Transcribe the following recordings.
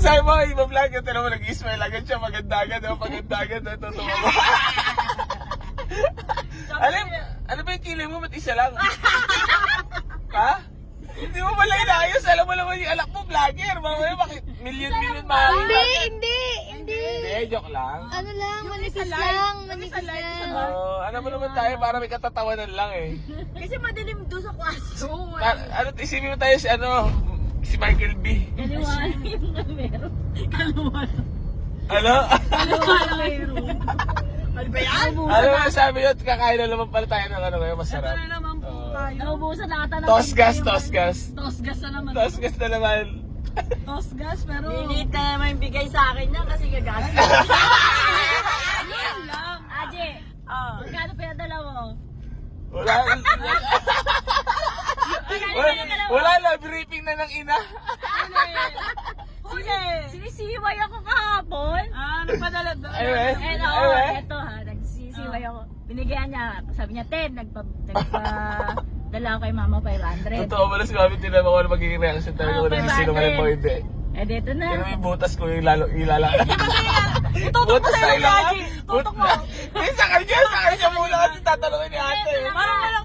sabi mo, iba-vlog ka, tala mo, nag-ismail agad siya, maganda-agad, totoo mo. Ano ba yung kilay mo, ba't isa lang? Ha? Hindi mo pala inayos, alam mo naman yung anak mo, vlogger, mamaya bakit million makakita? Hindi. Hindi, joke lang. Ano lang, manifest lang. Ano mo naman tayo, para may katatawanan lang eh. Kasi madilim doon sa kwarto. Ano, isipin mo tayo si Michael B. Kaliwala yung kamero. Kaliwala. Ano? Kaliwala kayo. Ano ba yan? Ano ba sabi yun? Kakain na naman pala tayo ng ano ngayon, masarap. Ito na naman po tayo. Naubusan na ata ng... Tosgas. Tosgas na naman. Tosgas na naman. Tosgas, pero... Lilit na naman yung bigay sa akin niya kasi gagastos. Yan lang. Aje, magkano pa yung dalawa? Wala na, briefing na ng ina. Sinisiway ako kahapon. Nagpadala doon. Eto ha, nagsisiway ako. Binigyan niya, sabi niya 10, nagpadala ako kay mama 500. Totoo mo na si Mami, tinanong ko na magiging reaction talaga kung sino man mo hindi. Eh, dito na. Pero may butas ko yung ilalaki. Itutok mo sa'yo, Gaji. Tutok mo. Sa kanya muna kasi tatanungin ni ate.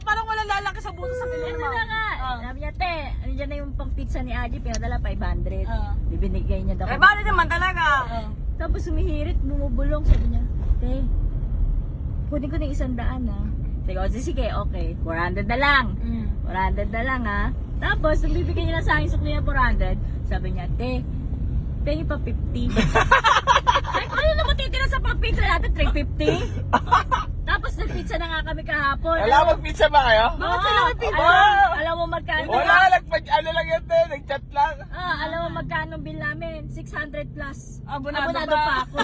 Parang wala lalaki sa buto sa Ano kilay mo. na nga? Sabi niya, te, andyan na yung pang pizza ni Aji, pinadala 500. Bibinigay niya daw. Eh, bali naman talaga. Tapos sumihirit, bumubulong, sabi niya, te, kunin ko na 100 ha. Sabi ko, sige, okay, 400 na lang. 400 na lang ha. Tapos, nung bibigyan niya na sa akin sukli niya 400, sabi niya, te, pengi pa 50. Sabi ko, ano naman titira sa pang pizza natin, 350? Tapos nag-pizza na nga kami kahapon. Wala, mag-pizza ba kayo? Bakit sila may pizza? Alam mo magkano? Wala, ano lang yan, nag-chat lang. Alam mo magkano bill namin? 600 plus. Abonado pa ako.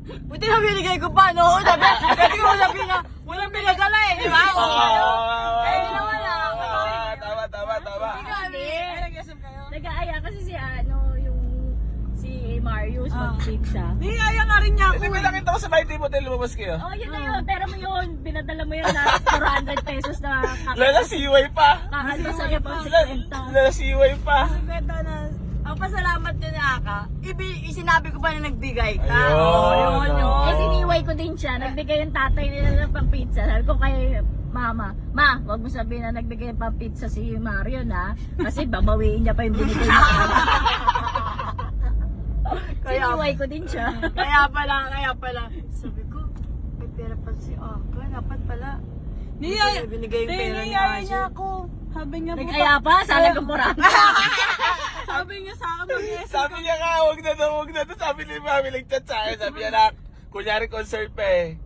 Buti na binigay ko pa, no? Kasi ko sabi na, walang pinagala eh, di ba? Eh, di na wala. Tama. Hindi. Nag-aaya kasi si Marius mag-pizza. Niyaya nga rin niya ako. Hindi ba nakita ko sa Mighty Motel, lumabas kayo? Oh, yun na yun. Pero mo yun, pinadala mo yun na 400 pesos na Lala, siway pa. kakalto sa'yo pang 50. Lala, siway pa. Kwenta na, ang pasalamat niya na ka, sinabi ko pa na nagbigay ka. Ayun. Eh, siniway ko din siya. Nagbigay yung tatay nila ng pang pizza. Sabi ko kay mama, wag mo sabihin na nagbigay ng pang pizza si Mario na. Kasi babawiin niya pa yung binigay niya. Siniway ko din siya. Kaya pala. Sabi ko, may pera pa si Aka, dapat pala. Binigay yung pera ni Aji. niya ako. Sabi niya po, Nag-aya pa, salag ang porang. sabi niya sa akin, mag-yes. Sabi niya nga, huwag na daw. Sabi ni Mami, nag-chat sa akin. Sabi niya na, kunyari concert pa eh.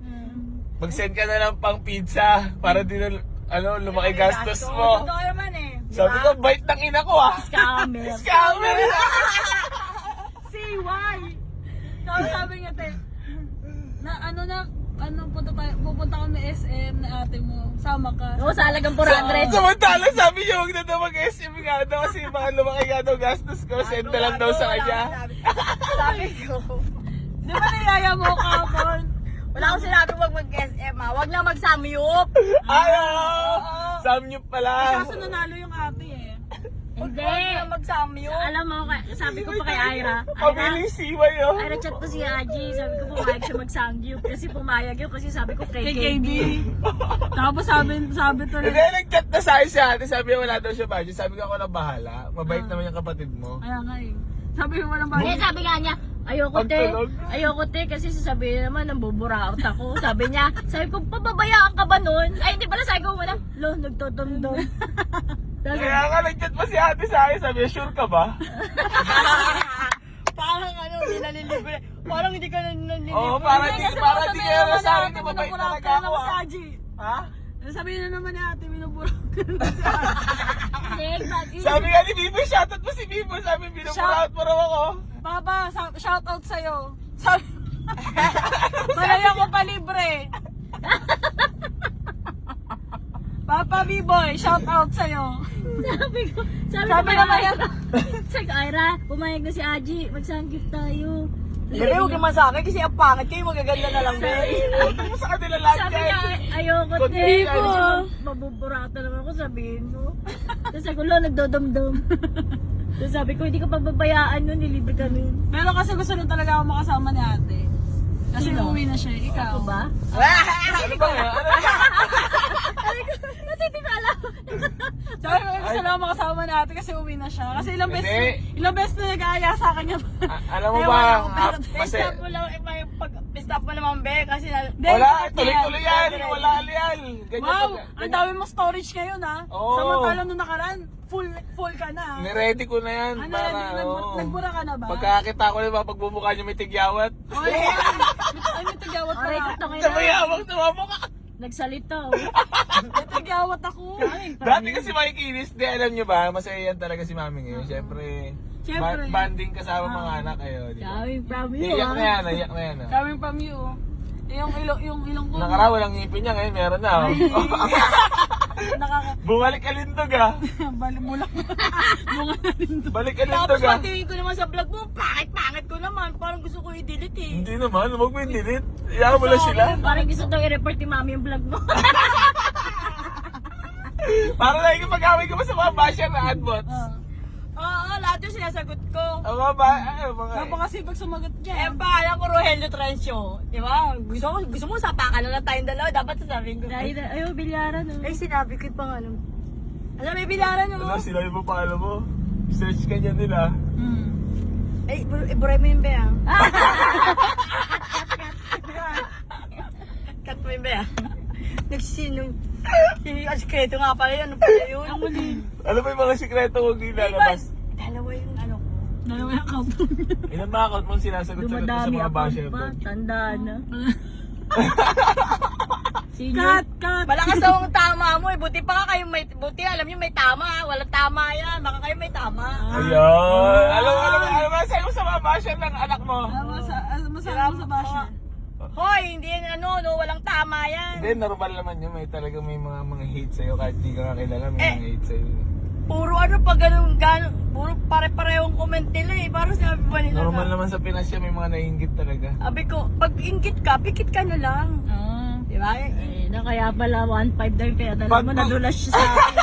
Mag-send ka na lang pang pizza para di na, lumaki gastos mo. Totoo naman eh. Sabi ko, bait ng ina ko ah. Scammer. Scammer! CY. Tapos sabi niya, te, pupunta kami SM na ate mo. Sama ka. Oo, salag ang 400. Samantala, sabi niya, huwag na daw mag-SM nga daw kasi baka lumaki nga daw gastos ko. Send na lang daw sa kanya. Sabi ko, Di ba niyaya mo kapon? wala akong sinabi wag mag-SM ha. Wag lang mag-samyup. Ayaw! Samyup pala. Kaso nanalo yung ate eh. Hindi. Wag lang mag-samyup. Alam mo, sabi ko pa kay Ira. Pabiling siway oh. Ira, chat ko si Aji. Sabi ko pumayag siya mag-sangyup. Kasi pumayag yun. Kasi sabi ko kay KKD. KKD. Tapos sabi to Hindi, nag-chat na sa akin si ate. Sabi niya wala daw siya budget. Sabi ko ako na bahala. Mabait naman yung kapatid mo. Kaya nga eh. Sabi mo walang Hindi, bagay. sabi nga niya, ayoko te, kasi sasabihin naman, nambuburaot ako. Sabi niya, sabi ko, pababayaan ka ba nun? Ay, hindi pala, sabi ko muna, nagtotomdom. Kaya nga nag-chat pa si ate sa akin. Sabi niya, sure ka ba? Parang hindi nalilibre. Parang hindi ka nalilibre. Oo, para di kayo nasabi na mabait talaga ako ah. Ha? Sabihin na naman ni ate, minuburaw ka Sabi nga ni Bibo, shoutout mo si Bibo. Sabi, binuburaot mo raw ako. Papa, shout out sa'yo. Sabi, malaya ko pa libre. Papa B-boy, shout out sa'yo. sabi naman yan. Sabi ko, Ira, pumayag na si Aji, mag-sanggip tayo. Pero huwag naman sa akin kasi ang pangit kayo, magaganda na lang. Ito mo sa kanila lahat Sabi niya, ayoko te ko. Mabuburato naman ako, sabihin mo. Tapos ako, nagdodomdom. So sabi ko, hindi ka pababayaan nun, nilibre ka nun. Pero kasi gusto nun talaga ako makasama ni ate. Kasi Sino? uuwi na siya. Ikaw. Ako ba? Ano ba yan? Ano ba? Kasi hindi ko alam. Sabi ko, gusto lang ako makasama ni ate kasi uuwi na siya. Kasi ilang Hindi. beses na nag-aaya sa akin niya. Alam mo Ewan ba? ako, pero Kasi, Stop mo lang, stop mo naman, be, kasi wala, tuloy-tuloy yan. Wala yan. Ganyan Wow! pag- Ang dami mo storage ngayon ha. Oo. Samantalang nung nakaraan, full ka na. Niready ko na yan. Ano, para, oo. nagbura ka na ba? Pagkakita ko na pagbubukha niyo may tigyawat. Oy, ay, may tigyawat Aray ko, pa. tangin na. Tamayawag, tumama ka. Nagsalita, oh. May tigyawat ako. Dati kasi makikinis, di alam nyo ba, masaya yan talaga si mami ngayon. Siyempre, Siyempre. banding kasama mga anak kayo. Di ba? Coming from you, Iyak na ah. yan, iyak na yan. Coming from you. Yung ilong ko. Nakara, walang ngipin niya, ngayon meron na. Oh. Bumalik ka lindog ah. Balimulak. Balik ka Tapos lindog ah. pagtingin ko naman sa vlog mo, pangit ko naman. Parang gusto ko i-delete eh. Hindi naman, huwag mo i-delete. Iyakan mo lang sila. Parang gusto daw i-report ni mami yung vlog mo. Para lang yung pag-away ko ba sa mga basher na adbots. Oo, lahat yung sinasagot ko. Ang mga mga... Napakasipag sumagot Eh, dyan. paala ko Rogelio Trencio. Di ba? Gusto mo sapakan na lang tayong dalawa. Dapat sasabihin ko. Dahil, ayaw, bilyaran, oh. Eh, sinabi ko yung pangalan. Alam, may bilaran mo. Ano, sila yung papaala mo? Search ka niya nila. Eh, buray mo yung be ah. Cut mo yung be ah. Nagsinong. Sikreto nga pala yun. Ano pala yun? Ano ba yung mga sikreto huwag nilalabas? Dalawa yung ano ko. Dalawa yung account. Ilan mga account mo sinasagot-sagot mo sa Dumadami mga ako basher pa. doon? Tandaan na. Sino? Cut! Malakas daw ang tama mo eh. Buti pa ka kayo may... Buti alam niyo may tama. Walang tama yan. Baka kayo may tama. Ayun! Alam mo, sa'yo sa mga basher ng anak mo? Masama sa basher. Hoy, hindi yan ano, no, walang tama yan. Hindi, normal naman yun. May talaga may mga hate sa'yo kahit di ka kakilala, may mga hate sa'yo. Puro ano pag ganun, puro pare-parehong comment nila eh. Parang sinabi pa nila Normal na. naman sa Pinas yan, may mga naiingit talaga. Sabi ko, pag ingkit ka, pikit ka na lang. Di ba? Eh, na kaya pala 1.5 daw, kaya dala mo, Pag- nadulas siya sa akin.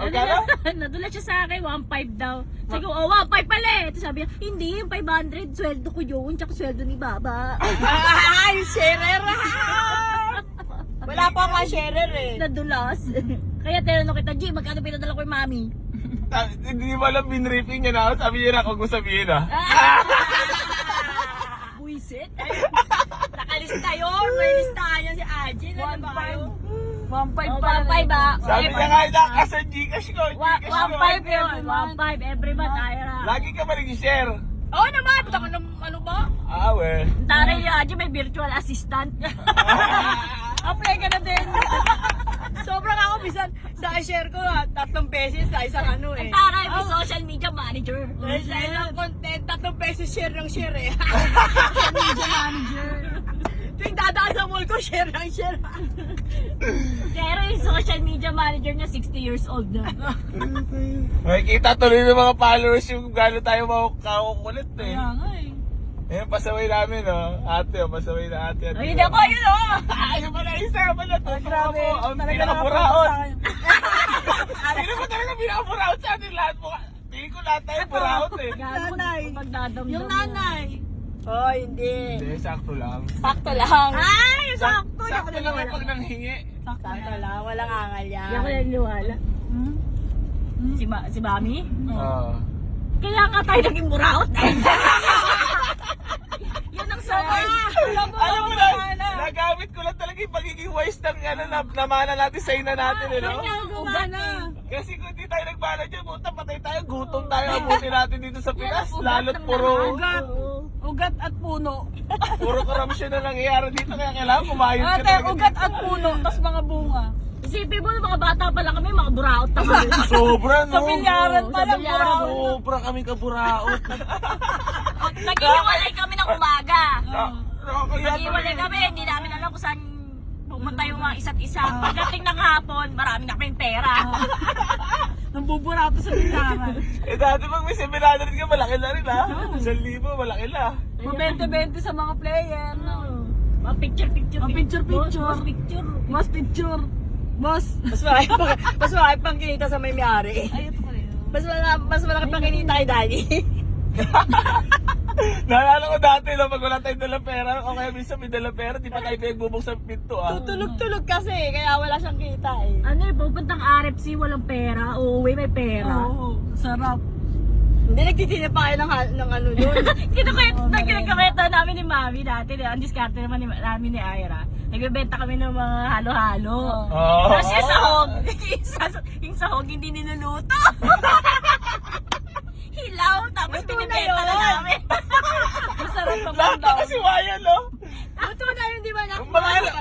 Magkano? Nadulas siya sa akin, 1.5 daw. Sabi ko, oh, 1.5 pala eh. Tapos sabi niya, hindi, yung 500, sweldo ko yun, tsaka sweldo ni Baba. Ay, sharer! Wala pa nga sharer eh. Nadulas. Kaya tinanong kita, G, magkano pinadala ko yung mami? Hindi mo alam, binripping niya na ako. Sabi niya na, huwag mo sabihin ah. Buisit. Nakalista yun. May listahan niya si Ajin. Ano ba kayo? 1.5 Oh, pa. 1.5 ba? Sabi niya nga, nakakas ang Gcash ko. 1.5 yun. 1.5 every month, Ira. Lagi ka ba nag-share? Oo naman. Puta ka ng ano ba? Ah, well. Taray niya, G, may virtual assistant. Apply ka na din. Sobrang ako, bisan sa share ko 3 beses sa isang ano eh. Taray, may social media manager. Sa isang content, 3 beses share ng share eh. Media manager. Tuwing dadaan sa mall ko, share ng share. Pero yung social media manager niya, 60 years old na. Makikita tuloy ng mga followers yung gano'n tayo makakukulit eh. Kaya nga eh. Ayan, pasaway namin oh. Ate, pasaway na ate. Ay, hindi ako yun, oh! Ayun pala, isa pala to. Grabe. Ang Talaga pinakaburaot. sa akin. Sino ba talaga pinakaburaot sa atin lahat mo? Tingin ko lahat tayo buraot eh. Nanay. Pagdadamdam Yung nanay. Oh, hindi. Hindi, sakto lang. Sakto lang. Ay, sakto! Sakto lang yung pag nanghingi. Sakto lang. Walang angal yan. Hindi ako naniniwala. Si Mami? Oo. Kaya nga tayo naging muraot. Yun ang sabay. Alam mo na, nagamit ko lang talaga yung pagiging wise ng ano, namana natin sa ina natin, eh, no? Ugat na. Kasi kung hindi tayo nagbala dyan, puta, patay tayo, gutom tayo, abutin natin dito sa Pinas. Lalo't puro, Ugat at puno. puro korupsyon na nangyayari dito, kaya kailangan kumayod ka Ate, talaga. ugat at puno, tas mga bunga. Isipin mo, mga bata pa lang kami, mga buraot na kami. Sobra, no? Sa bilyaran pa Sa lang bilyaran. buraot. Sobra kami kaburaot. Nag-iwalay kami ng umaga. Nakakaya Nag-iwalay kami, hindi namin alam kung saan pumunta yung mga isa't isa. Pagdating ng hapon, marami na kaming pera. Nang buburato sa bilyaran. Eh dati pag may seminary ka, malaki na rin ha. 1,000, malaki na. Mabente-bente sa mga player. Mga picture-picture. Mga picture-picture. Boss, picture. Mas picture. Boss. Mas marami pang kinita sa may-ari. Ay, ito pala yun. Mas malaki pa kinita kay Daddy. Naalala ko dati no, pag wala tayong dalang pera, o kaya minsan may dalang pera, di pa tayo bubuksan pinto ah. Tutulog-tulog kasi, kaya wala siyang kita eh. Ano eh, pupuntang RFC, walang pera, uuwi may pera. Oo, sarap. Hindi, nagtitinda pa kayo ng ano doon. Kinagkameta namin ni Mami dati, ang diskarte naman namin ni Ira. Nagbebenta kami ng mga halo-halo. Oo. Tapos yung sahog, yung sahog hindi niluluto. Hilaw, tapos binibenta na namin. Masarap naman Lahat daw. na kasi waya no. Luto na yun, di ba? Ang mga anak,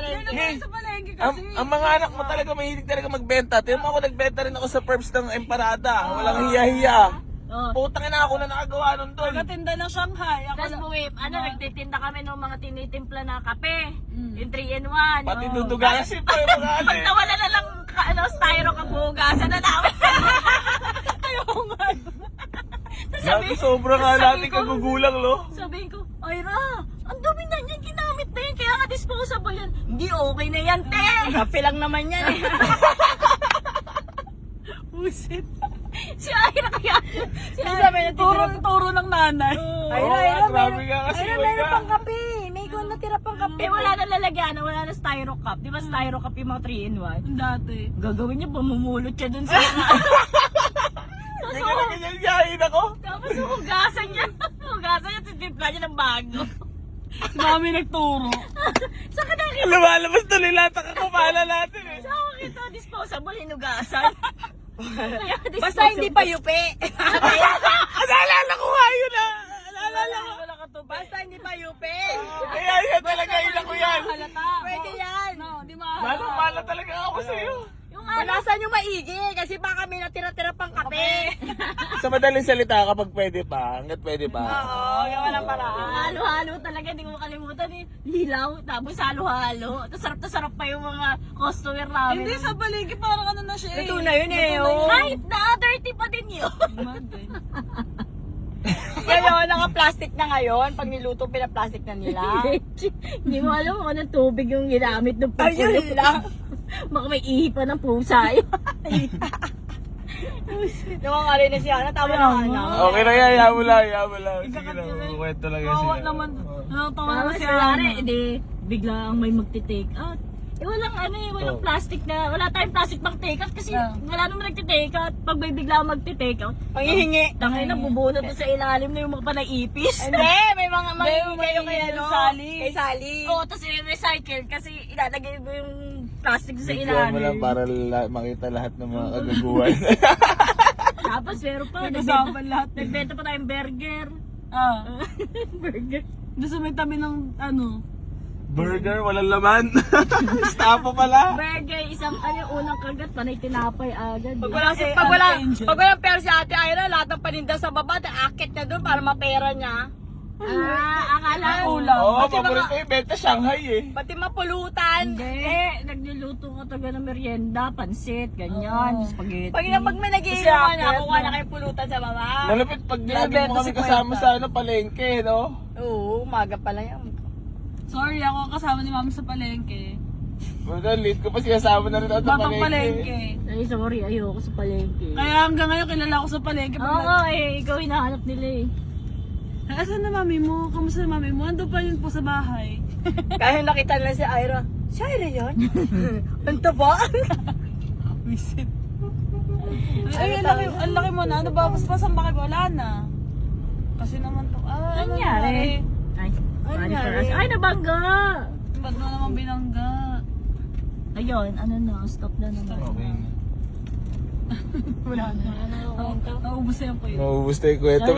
Sa palengke kasi. ang mga anak mo talaga mahilig talaga magbenta. Tingnan mo ako, nagbenta rin ako sa Perbs ng empanada. Walang hiya-hiya. Oh. Putang ina, ako na nakagawa nun doon. Nagatinda ng Shanghai. Ako Tapos na. buwi, nagtitinda kami ng mga tinitimpla na kape. Yung 3-in-1. Pati oh. dudugasin pa yung mga ano Pag eh. nawala na lang styro kabugasan na namin. Ayaw nga. Grabe, sobrang nga natin kagugulang lo. Sabihin ko, Ira, ang dami na niyan, ginamit na yan, kaya nga disposable yan. Hindi, okay na yan, te. Kape lang naman yan eh. Pusit. Si Ira kaya, Sabi na turo ng nanay. Ira, grabe nga kasi. meron pang kape. May kung natira pang kape. Eh, wala na lalagyan, wala na styro cup. Di ba styro cup yung mga 3-in-1? Dati. Gagawin niya, pamumulot siya dun sa Ganyan na ganyan yahin ako. Tapos hugasan niya. Hugasan niya, titimpla niya ng bago. Si Mami nagturo. Saka nakita. Lumalabas na nilata ka kumala natin eh. Saka kita, disposable, hinugasan. Basta hindi pa yupi. Naalala ko nga yun ah. Naalala ko. Wala ka to. Basta hindi pa yupi. Kaya yan talaga, ina ko yan. Halata. Pwede yan. No, di mahalata. Mala talaga ako sa'yo. Yung ano, Punasan yung maigi kasi baka may natira-tira pang kape. Sa madaling salita kapag pwede pa, hanggat pwede pa. Oo, gawa ng paraan. halo-halo talaga, hindi ko makalimutan eh. Hilaw, tapos halo-halo. Tapos sarap na sarap pa yung mga customer namin. Hindi sa palengke parang ano na siya eh. Luto na yun eh. Oh. Kahit na, dirty pa din yun. Ngayon, naka-plastic na ngayon. Pag niluto, pinaplastic na nila. Hindi mo alam kung anong tubig yung ginamit ng Ayun pagkulo. lang. Baka may ihi pa ng pusa eh. Nakakali na siya. Tama na nga. Okay na yan, yaman lang. Sige na, kukwento lang yan. Kawa sige. naman. Tawa naman Tapos si kunwari, Ana. edi bigla ang may magte-take out. Eh walang ano eh, walang plastic na, wala tayong plastic pang take out kasi wala naman nagte-take out. Pag may bigla magte-take out, Panghihingi. tangay na bubunot na sa ilalim na yung mga panaipis. Hindi, may mga manghihingi kayo kay manghihingi ano. ng Sally. Kay Sally. Oo, tapos i-recycle kasi ilalagay mo yung plastic sa Bigyan mo lang ilalim. para makita lahat ng mga kagaguhan. Tapos meron pa, Nag-usapan lahat. nagbenta pa tayong burger. Ah. Burger. Doon sa may tabi ng ano. Burger, walang laman. Stapo pala. Burger, isang unang kagat, panay tinapay agad. Pag walang pera si Ate Ira, lahat ng paninda sa baba, akit na doon para mapera niya. Akala ko. Ulam. Oo, Pati paborito mga- yung benta Shanghai eh. Pati mapulutan. Hindi, nagluluto ko taga ng merienda, pansit, ganyan, spaghetti. Pag may nagiinom Kasi na, kukuha na kayo pulutan sa baba. Malapit pag lagi Binibenta mo kami si kasama Kwenta. sa palengke, no? Oo, umaga pa lang yan. Sorry, ako ang kasama ni Mama sa palengke. Well, late ko pa siyasama na rin ako sa Batang palengke. palengke. Ay, sorry, ayoko sa palengke. Kaya hanggang ngayon kilala ko sa palengke. Oo nga eh, ikaw hinahanap nila eh. Asan na mami mo? Kamusta na mami mo? Ando pa yun po sa bahay. Kaya nakita nila si Ira. Si Ira yun? Ang taba? Visit. Ay, ang laki mo na. Ano ba? Mas pasan ba kayo? Wala na. Kasi naman to. Ano nangyari? Ay, sorry for us. Ay, nabangga! Ba't mo naman binangga? Ayun, ano na, stop na naman. Okay. Wala na. Naubos na yan po yun. Maubos na yung kwento.